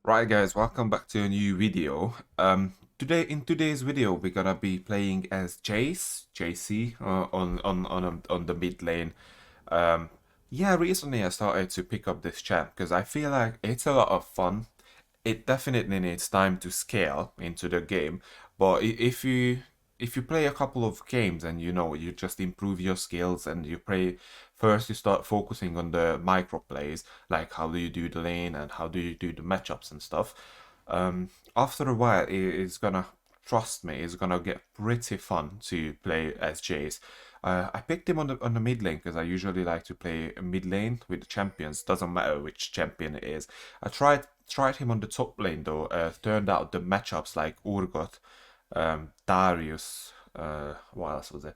Right guys, welcome back to a new video. In today's video we're gonna be playing as Jayce, on the mid lane. Um, yeah, recently I started to pick up this champ because I feel like it's a lot of fun. It definitely needs time to scale into the game, but if you play a couple of games and you just improve your skills and you play first, you start focusing on the micro plays, like how do you do the lane and how do you do the matchups and stuff. After a while it's gonna, trust me, it's gonna get pretty fun to play as Jayce. I picked him on the mid lane because I usually like to play mid lane with the champions. Doesn't matter which champion it is. I tried him on the top lane though. Turned out the matchups like Urgot, Darius, what else was it?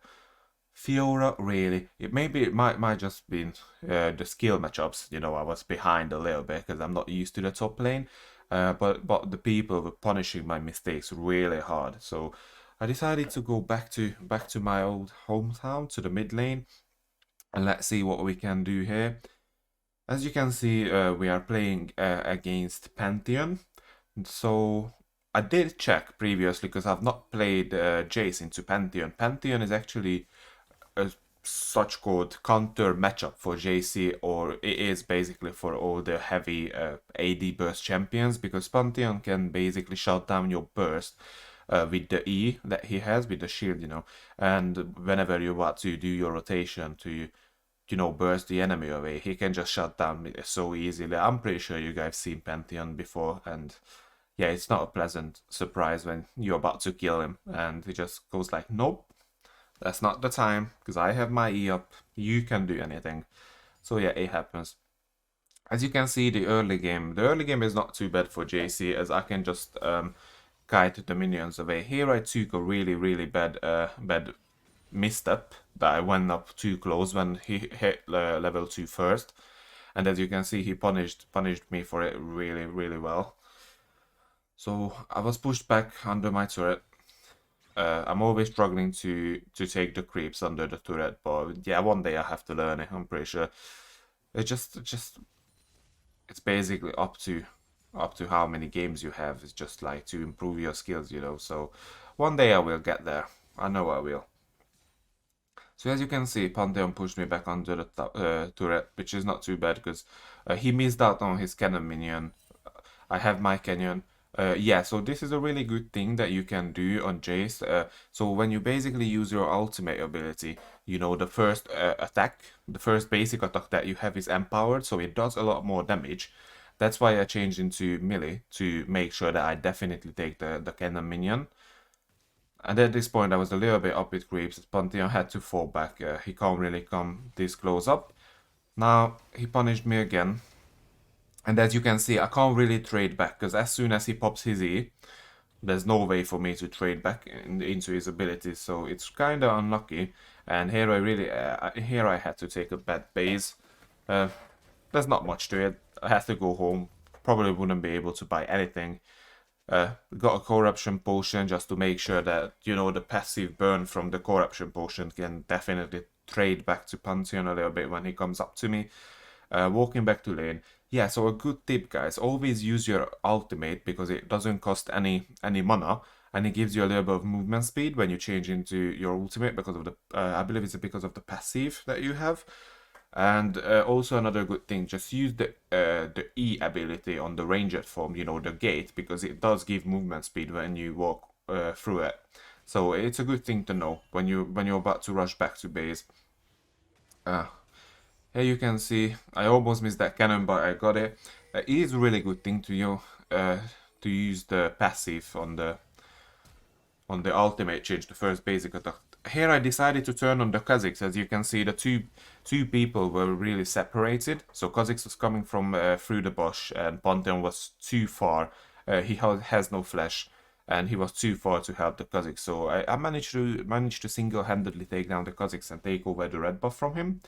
Fiora, really. It might just been the skill matchups. I was behind a little bit because I'm not used to the top lane. But the people were punishing my mistakes really hard. So I decided to go back to my old hometown, to the mid lane, and let's see what we can do here. As you can see, we are playing against Pantheon. So I did check previously because I've not played Jayce into Pantheon. Pantheon is actually a such called counter matchup for Jayce, or it is basically for all the heavy AD burst champions, because Pantheon can basically shut down your burst with the E that he has, with the shield, and whenever you want to do your rotation to burst the enemy away, he can just shut down so easily. I'm pretty sure you guys seen Pantheon before, and yeah, it's not a pleasant surprise when you're about to kill him and he just goes like, nope, that's not the time, because I have my E up, you can do anything. So yeah, it happens. As you can see, the early game is not too bad for Jayce, as I can just guide the minions away. Here I took a really bad misstep that I went up too close when he hit level 2 first. And as you can see, he punished me for it really well. So I was pushed back under my turret. I'm always struggling to take the creeps under the turret, but yeah, one day I have to learn it. I'm pretty sure. It's basically up to how many games you have. It's just like to improve your skills. So one day I will get there. I know I will. So as you can see, Pantheon pushed me back under the turret, which is not too bad because he missed out on his cannon minion. I have my cannon. Yeah, so this is a really good thing that you can do on Jayce. So when you basically use your ultimate ability, the first attack, the first basic attack that you have is empowered, so it does a lot more damage. That's why I changed into melee to make sure that I definitely take the cannon minion. And at this point I was a little bit up with creeps. Pantheon had to fall back. He can't really come this close up. Now he punished me again. And as you can see, I can't really trade back because as soon as he pops his E, there's no way for me to trade back into his abilities. So it's kind of unlucky. And here I had to take a bad base. There's not much to it. I have to go home. Probably wouldn't be able to buy anything. Got a corruption potion just to make sure that the passive burn from the corruption potion can definitely trade back to Pantheon a little bit when he comes up to me. Walking back to lane. Yeah, so a good tip, guys, always use your ultimate because it doesn't cost any mana, and it gives you a little bit of movement speed when you change into your ultimate because of the I believe it's because of the passive that you have. And also another good thing, just use the E ability on the ranged form, the gate, because it does give movement speed when you walk through it. So it's a good thing to know when you're about to rush back to base. Here you can see I almost missed that cannon, but I got it. It is a really good thing to use the passive on the ultimate change, the first basic attack. Here I decided to turn on the Kha'Zix. As you can see, the two people were really separated. So Kha'Zix was coming from through the bush, and Pantheon was too far. He has no flash, and he was too far to help the Kha'Zix. So I managed to single-handedly take down the Kha'Zix and take over the red buff from him.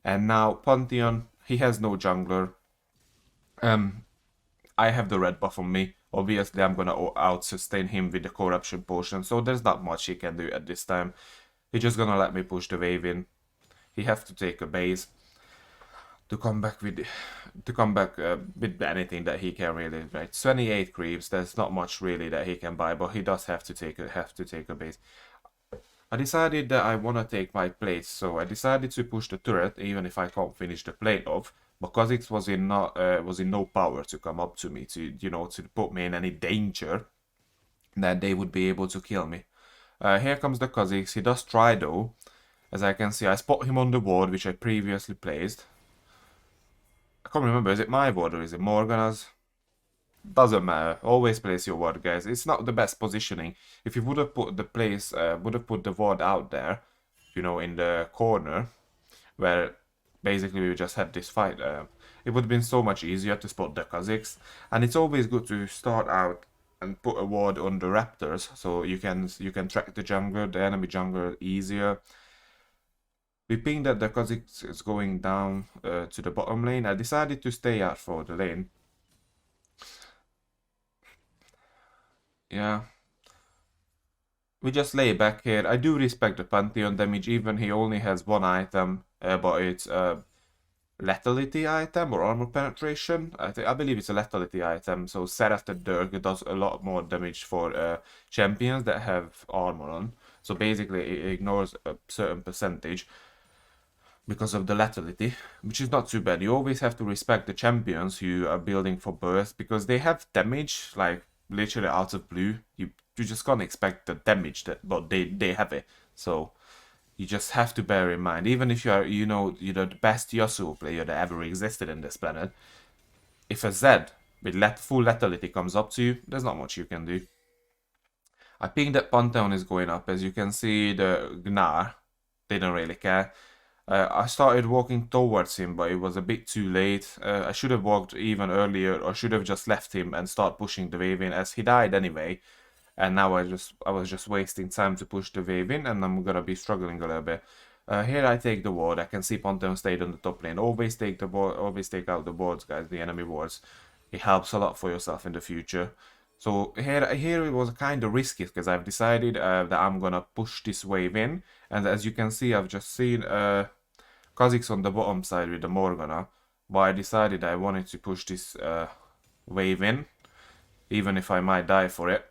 And now Pantheon, he has no jungler. I have the red buff on me. Obviously, I'm gonna out-sustain him with the corruption potion, so there's not much he can do at this time. He's just gonna let me push the wave in. He has to take a base. to come back with with anything that he can really, right? 28 creeps. There's not much really that he can buy, but he does have to take a base. I decided that I wanna take my place, so I decided to push the turret even if I can't finish the plate off. Because it was in no power to come up to me to to put me in any danger that they would be able to kill me. Here comes the Kha'Zix. He does try though. As I can see, I spot him on the ward which I previously placed. I can't remember, is it my ward or is it Morgana's? Doesn't matter. Always place your ward, guys. It's not the best positioning. If you would have put the ward out there, in the corner, where basically we just had this fight, it would have been so much easier to spot the Kha'Zix. And it's always good to start out and put a ward on the Raptors, so you can track the enemy jungler easier. We pinged that the Kha'Zix is going down to the bottom lane. I decided to stay out for the lane. Yeah. We just lay back here. I do respect the Pantheon damage, even he only has one item, but it's a lethality item or armor penetration. I believe it's a lethality item, so Seraph the Dirk does a lot more damage for champions that have armor on. So basically it ignores a certain percentage because of the lethality, which is not too bad. You always have to respect the champions who are building for burst because they have damage like literally out of blue. You just can't expect the damage but they have it. So you just have to bear in mind, even if you're the best Yasuo player that ever existed in this planet, if a Zed with full lethality comes up to you, there's not much you can do. I think that Pantheon is going up. As you can see, the Gnar didn't really care. I started walking towards him, but it was a bit too late. I should have walked even earlier, or should have just left him and start pushing the wave in, as he died anyway. And now I was just wasting time to push the wave in, and I'm gonna be struggling a little bit. Here I take the ward. I can see Pantheon stayed on the top lane. Always take the ward. Always take out the wards, guys. The enemy wards. It helps a lot for yourself in the future. So here it was kind of risky because I've decided that I'm gonna push this wave in, and as you can see, I've just seen Kha'Zix on the bottom side with the Morgana, but I decided I wanted to push this wave in, even if I might die for it.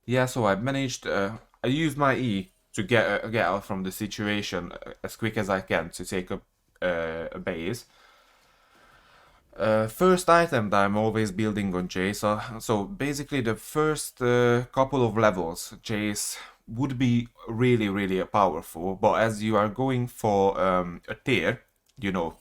Yeah, so I managed. I used my E to get out from the situation as quick as I can to take a base. First item that I'm always building on Jayce. So basically the first couple of levels, Jayce would be really powerful, but as you are going for a tier,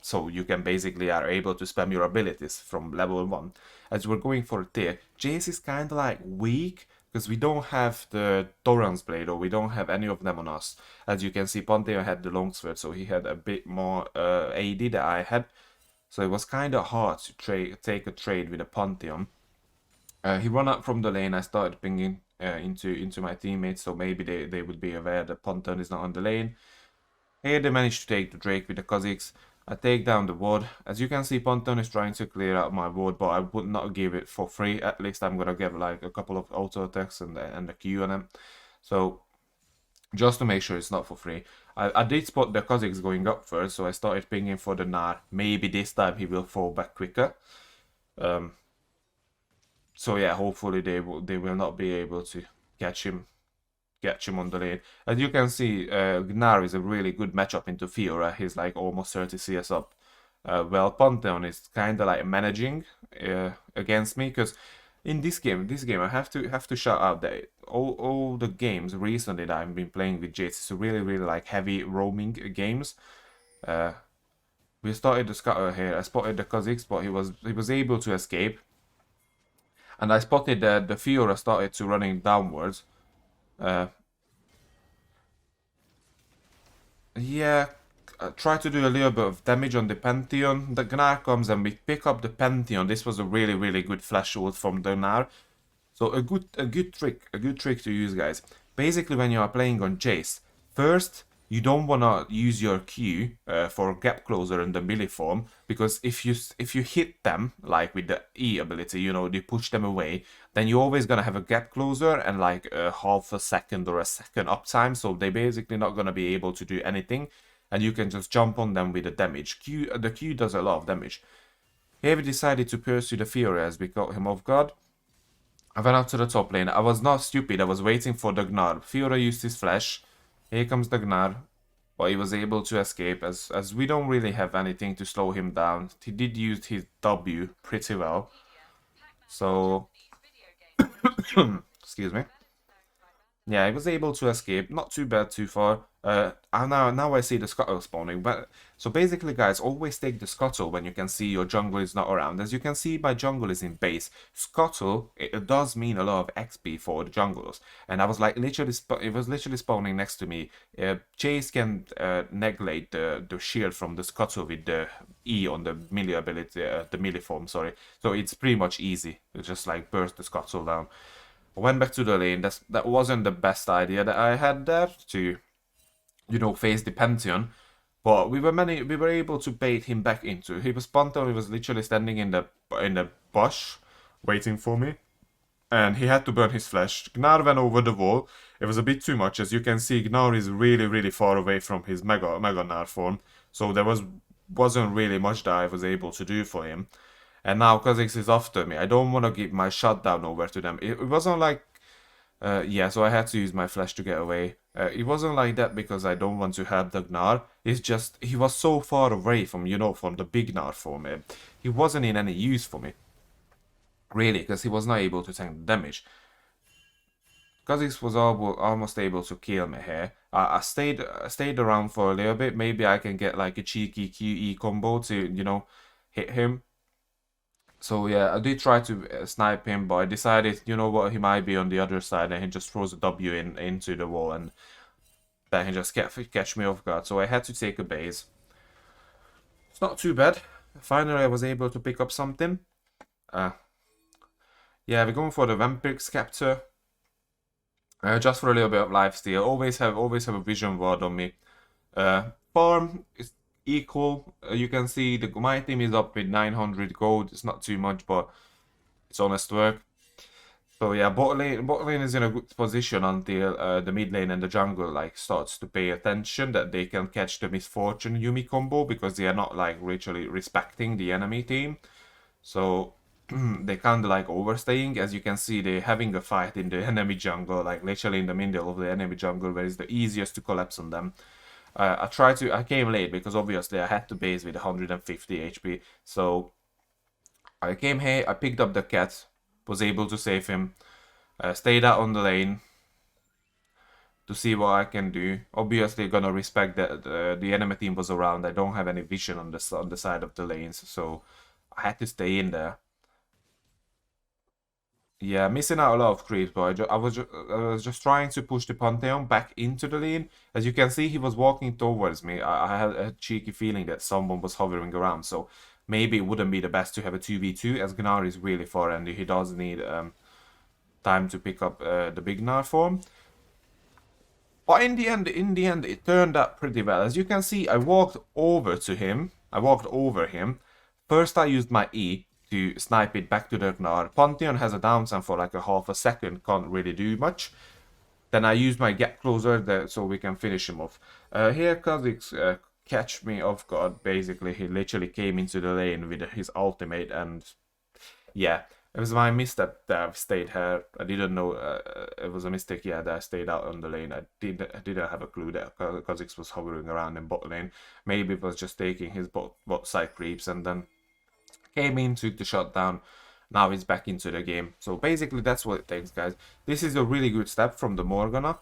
so you can basically are able to spam your abilities from level 1. As we're going for a tier, Jayce is kind of like weak, because we don't have the Torrance Blade, or we don't have any of them on us. As you can see, Pantheon had the Longsword, so he had a bit more AD that I had. So it was kind of hard to take a trade with a Pantheon. He ran out from the lane. I started pinging into my teammates, so maybe they would be aware that Pantheon is not on the lane. Here they managed to take the Drake with the Kha'Zix. I take down the ward. As you can see, Pantheon is trying to clear out my ward, but I would not give it for free. At least I'm gonna give like a couple of auto attacks and a Q on them. So just to make sure it's not for free. I did spot the Kha'Zix going up first, so I started pinging for the Gnar. Maybe this time he will fall back quicker. So yeah, hopefully they will not be able to catch him on the lane. As you can see, Gnar is a really good matchup into Fiora. He's like almost 30 CS up. Well, Pantheon is kind of like managing against me, because in this game I have to shout out that all the games recently that I've been playing with Jayce is really like heavy roaming games. We started the scutter here. I spotted the Kha'Zix, but he was able to escape, and I spotted that the Fiora started to running downwards. Yeah, try to do a little bit of damage on the Pantheon. The Gnar comes and we pick up the Pantheon. This was a really good flash ult from the Gnar. So a good trick to use, guys. Basically, when you are playing on Jayce, first you don't wanna use your Q for gap closer in the melee form, because if you hit them like with the E ability, you push them away, then you're always gonna have a gap closer and like a half a second or a second uptime. So they're basically not gonna be able to do anything. and you can just jump on them with the damage. The Q does a lot of damage. Here we decided to pursue the Fury as we caught him off guard. I went out to the top lane. I was not stupid, I was waiting for the Gnar. Fiora used his flash. Here comes the Gnar. But he was able to escape as we don't really have anything to slow him down. He did use his W pretty well. So, excuse me. Yeah, I was able to escape. Not too bad too far. Now I see the Scuttle spawning. But so basically, guys, always take the Scuttle when you can see your jungle is not around. As you can see, my jungle is in base. Scuttle, it does mean a lot of XP for the junglers. And I was like literally, it was literally spawning next to me. Jayce can neglect the shield from the Scuttle with the E on the melee ability, the melee form. Sorry. So it's pretty much easy. It's just like burst the Scuttle down. I went back to the lane. That wasn't the best idea that I had there to, you know, face the Pantheon. But we were able to bait him back into. He was Pantheon. He was literally standing in the bush, waiting for me, and he had to burn his flash. Gnar went over the wall. It was a bit too much. As you can see, Gnar is really far away from his Mega Gnar form. So there wasn't really much that I was able to do for him. And now Kha'Zix is after me. I don't want to give my shutdown over to them. It wasn't like... yeah, so I had to use my flash to get away. It wasn't like that because I don't want to help the Gnar. It's just, he was so far away from, you know, from the big Gnar for me. He wasn't in any use for me. Really, because he was not able to tank the damage. Kha'Zix was almost able to kill me here. I stayed around for a little bit. Maybe I can get like a cheeky QE combo to, you know, hit him. So yeah, I did try to snipe him, but I decided, you know what, he might be on the other side, and he just throws a W into the wall, and then he just catch me off guard. So I had to take a base. It's not too bad. Finally, I was able to pick up something. Yeah, we're going for the Vampiric Scepter. Just for a little bit of lifesteal. Always have a vision ward on me. Farm is equal. You can see my team is up with 900 gold. It's not too much, but it's honest work. So yeah, bot lane is in a good position until the mid lane and the jungle like starts to pay attention that they can catch the Misfortune Yumi combo, because they are not like literally respecting the enemy team. So they kind of like overstaying. As you can see, they're having a fight in the enemy jungle, like literally in the middle of the enemy jungle, where it's the easiest to collapse on them. I came late because obviously I had to base with 150 HP. So I came here, I picked up the cat, was able to save him, stayed out on the lane to see what I can do. Obviously gonna respect that the enemy team was around. I don't have any vision on the side of the lanes, so I had to stay in there. Yeah, missing out a lot of creeps, but I was just trying to push the Pantheon back into the lane. As you can see, he was walking towards me. I had a cheeky feeling that someone was hovering around, so maybe it wouldn't be the best to have a 2v2, as Gnar is really far and he does need time to pick up the big Gnar form. But in the end, it turned out pretty well. As you can see, I walked over him. First, I used my E to snipe it back to the Gnar. Pantheon has a downtime for like a half a second, can't really do much. Then I used my get closer there so we can finish him off. Here Kha'Zix catch me off guard. Basically, he literally came into the lane with his ultimate, and yeah, it was my mistake that I stayed here. I didn't know it was a mistake. Yeah, that I stayed out on the lane. I didn't have a clue that Kha'Zix was hovering around in bot lane. Maybe it was just taking his bot side creeps, and then came in, took the shot down. Now he's back into the game. So basically that's what it takes, guys. This is a really good step from the Morgana.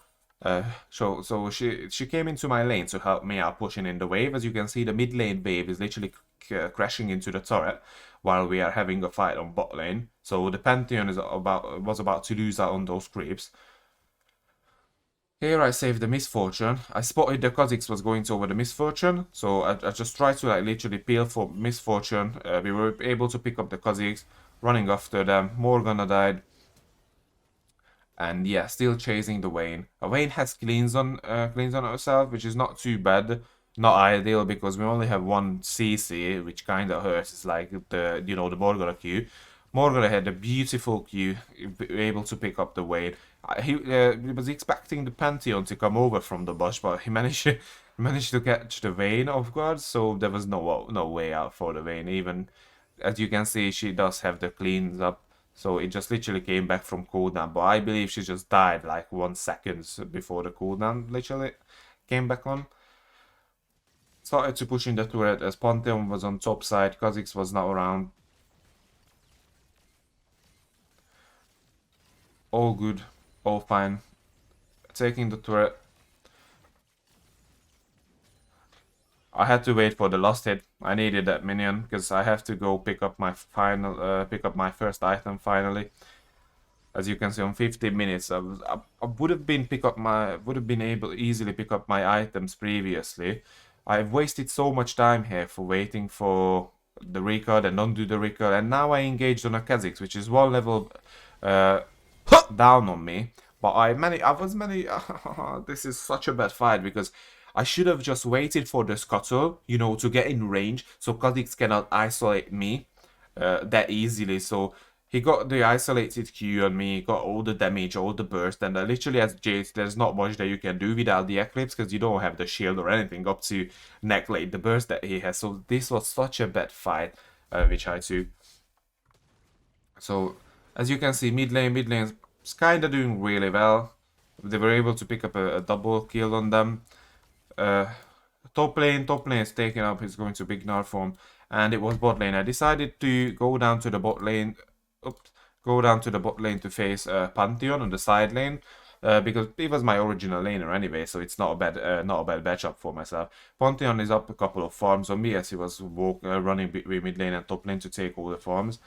So she came into my lane to help me out pushing in the wave. As you can see, the mid lane wave is literally crashing into the turret while we are having a fight on bot lane. So the Pantheon was about to lose out on those creeps. Here I saved the Misfortune. I spotted the Kha'Zix was going over the Misfortune, so I just tried to like literally peel for Misfortune. We were able to pick up the Kha'Zix, running after them. Morgana died. And yeah, still chasing the Vayne. Vayne has cleans on herself, which is not too bad. Not ideal because we only have one CC, which kind of hurts. It's like the Morgana Q. Morgana had a beautiful Q, able to pick up the Vayne. He was expecting the Pantheon to come over from the bush, but he managed managed to catch the Vayne, of course, so there was no way out for the Vayne. Even as you can see, she does have the cleans up, so it just literally came back from cooldown. But I believe she just died like 1 second before the cooldown literally came back on. Started to push in the turret as Pantheon was on top side, Kha'Zix was not around. All good, all fine. Taking the turret. I had to wait for the last hit. I needed that minion because I have to go pick up my first item finally. As you can see, on 15 minutes, I would have been able easily pick up my items previously. I've wasted so much time here for waiting for the record and undo the record, and now I engaged on a Kha'Zix, which is 1 level uh, down on me. But this is such a bad fight because I should have just waited for the scuttle, to get in range, so Kha'Zix cannot isolate me that easily. So he got the isolated Q on me, got all the damage, all the burst, and literally as Jayce, there's not much that you can do without the Eclipse because you don't have the shield or anything up to negate the burst that he has. So this was such a bad fight, which I took. So as you can see, mid lane is kind of doing really well. They were able to pick up a double kill on them. Top lane is taken up. He's going to big Gnar form, and it was bot lane. I decided to go down to the bot lane. To face Pantheon on the side lane. Because he was my original laner anyway, so it's not a bad matchup for myself. Pantheon is up a couple of farms on me as he was running between mid lane and top lane to take all the farms.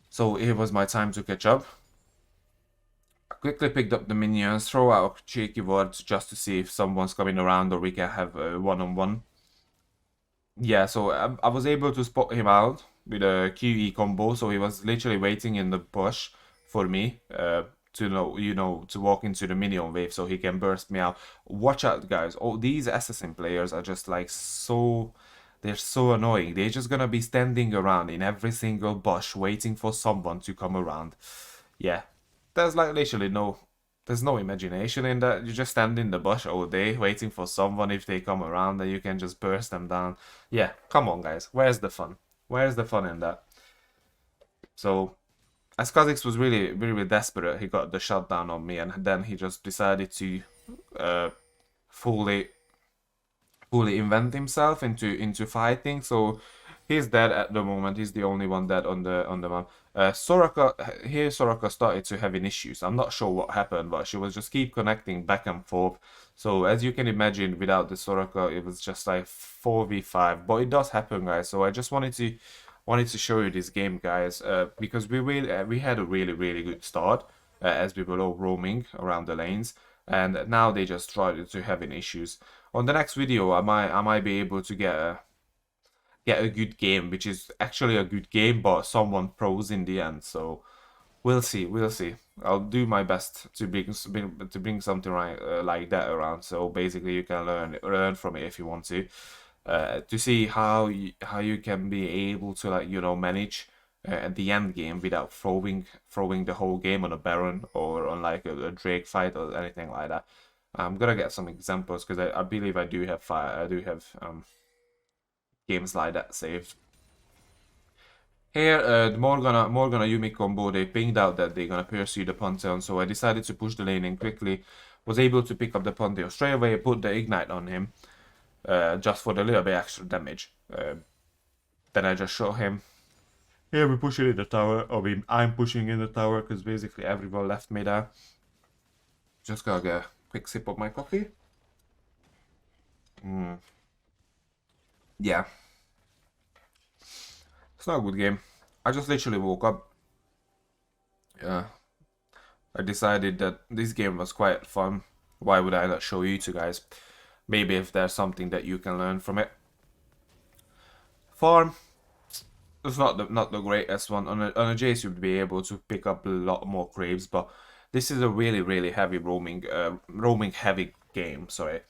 So it was my time to catch up. I quickly picked up the minions, throw out cheeky words just to see if someone's coming around or we can have a one-on-one. Yeah, so I was able to spot him out with a QE combo, so he was literally waiting in the bush for me to walk into the minion wave so he can burst me out. Watch out, guys. Oh, these assassin players are just like they're so annoying. They're just gonna be standing around in every single bush waiting for someone to come around. Yeah, there's like literally there's no imagination in that. You just stand in the bush all day waiting for someone. If they come around, then you can just burst them down. Yeah, come on, guys. Where's the fun? Where's the fun in that? So, as Kha'Zix was really, really desperate, he got the shutdown on me, and then he just decided to fully invent himself into fighting. So he's dead at the moment. He's the only one dead on the map. Soraka started to having issues. I'm not sure what happened, but she was just keep connecting back and forth. So as you can imagine, without the Soraka, it was just like 4v5. But it does happen, guys. So I just wanted to show you this game, guys, because we had a really, really good start as we were all roaming around the lanes, and now they just started to having issues. On the next video, I might be able to get a good game, which is actually a good game, but someone pros in the end. So we'll see. I'll do my best to bring something like that around. So basically, you can learn from it if you want to see how you can be able to manage at the end game without throwing the whole game on a Baron or on like a Drake fight or anything like that. I'm gonna get some examples because I believe I do have games like that saved. Here, the Morgana Yumi combo, they pinged out that they're gonna pursue the Pantheon, so I decided to push the lane in quickly. Was able to pick up the Pantheon straight away, put the Ignite on him, just for the little bit extra damage. Then I just show him. Here we're pushing in the tower, or I'm pushing in the tower, because basically everyone left me there. Just gotta get a quick sip of my coffee. Yeah. It's not a good game. I just literally woke up. Yeah. I decided that this game was quite fun. Why would I not show you two guys? Maybe if there's something that you can learn from it. Farm. It's not the greatest one. On a Jayce you'd be able to pick up a lot more creeps, but this is a really, really heavy roaming heavy game, sorry.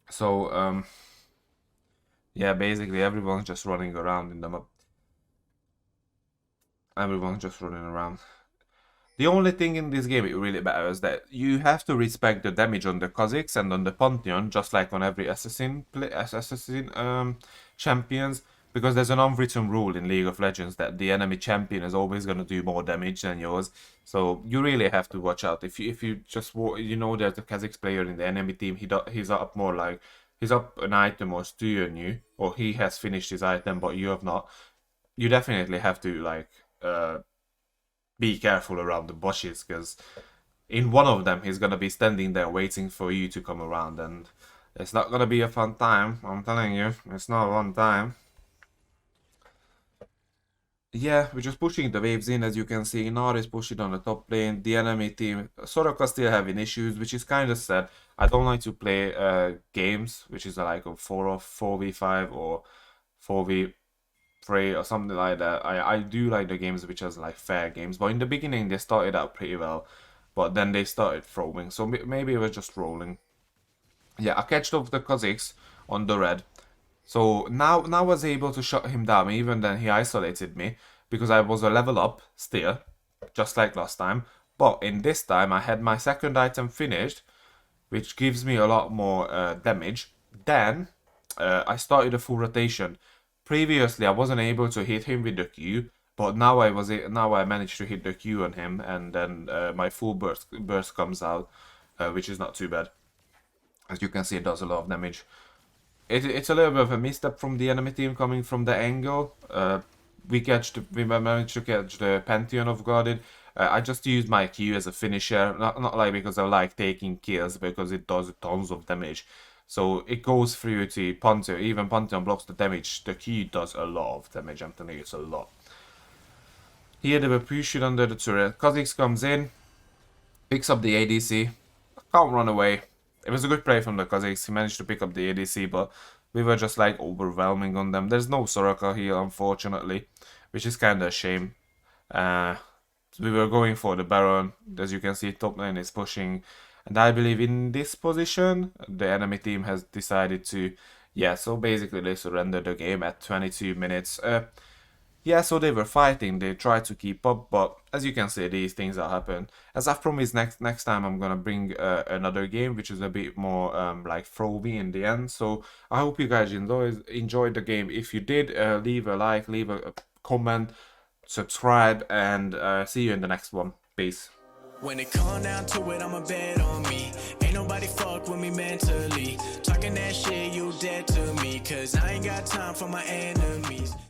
So yeah, basically everyone's just running around in the map. Everyone's just running around. The only thing in this game it really matters that you have to respect the damage on the Kha'Zix and on the Pantheon, just like on every assassin champions, because there's an unwritten rule in League of Legends that the enemy champion is always gonna do more damage than yours. So you really have to watch out. If you just you know there's a Kha'Zix player in the enemy team, he's up more like he's up an item or two on you, or he has finished his item but you have not. You definitely have to like be careful around the bushes because in one of them he's gonna be standing there waiting for you to come around, and it's not gonna be a fun time. I'm telling you, it's not a fun time. Yeah, we're just pushing the waves in, as you can see. Nar is pushing on the top lane. The enemy team, Soraka still having issues, which is kind of sad. I don't like to play games, which is like a 4v5 or 4v3 or something like that. I do like the games which is like fair games, but in the beginning they started out pretty well, but then they started throwing, so maybe it was just rolling. Yeah, I catched off the Kha'Zix on the red. So now I was able to shut him down, even then he isolated me, because I was a level up still, just like last time. But in this time I had my second item finished, which gives me a lot more damage. Then I started a full rotation. Previously I wasn't able to hit him with the Q, but now I managed to hit the Q on him, and then my full burst comes out, which is not too bad. As you can see, it does a lot of damage. It's a little bit of a misstep from the enemy team coming from the angle. We managed to catch the Pantheon off guarded. I just used my Q as a finisher, not like because I like taking kills, because it does tons of damage. So it goes through to Pantheon. Even Pantheon blocks the damage. The Q does a lot of damage. I'm telling you, it's a lot. Here they were pushing under the turret. Kha'Zix comes in, picks up the ADC. Can't run away. It was a good play from the Kha'Zix. He managed to pick up the ADC, but we were just like overwhelming on them. There's no Soraka here, unfortunately, which is kind of a shame. We were going for the Baron. As you can see, top lane is pushing. And I believe in this position, the enemy team has decided to... Yeah, so basically they surrendered the game at 22 minutes. Yeah, so they were fighting, they tried to keep up, but as you can see, these things that happen. As I've promised, next time I'm gonna bring another game, which is a bit more like throwy in the end. So I hope you guys enjoyed the game. If you did, leave a like, leave a comment, subscribe, and see you in the next one. Peace. When it come down to it, I'ma bet on me. Ain't nobody fuck with me mentally. Talking that shit, you dead to me. Cause I ain't got time for my enemies.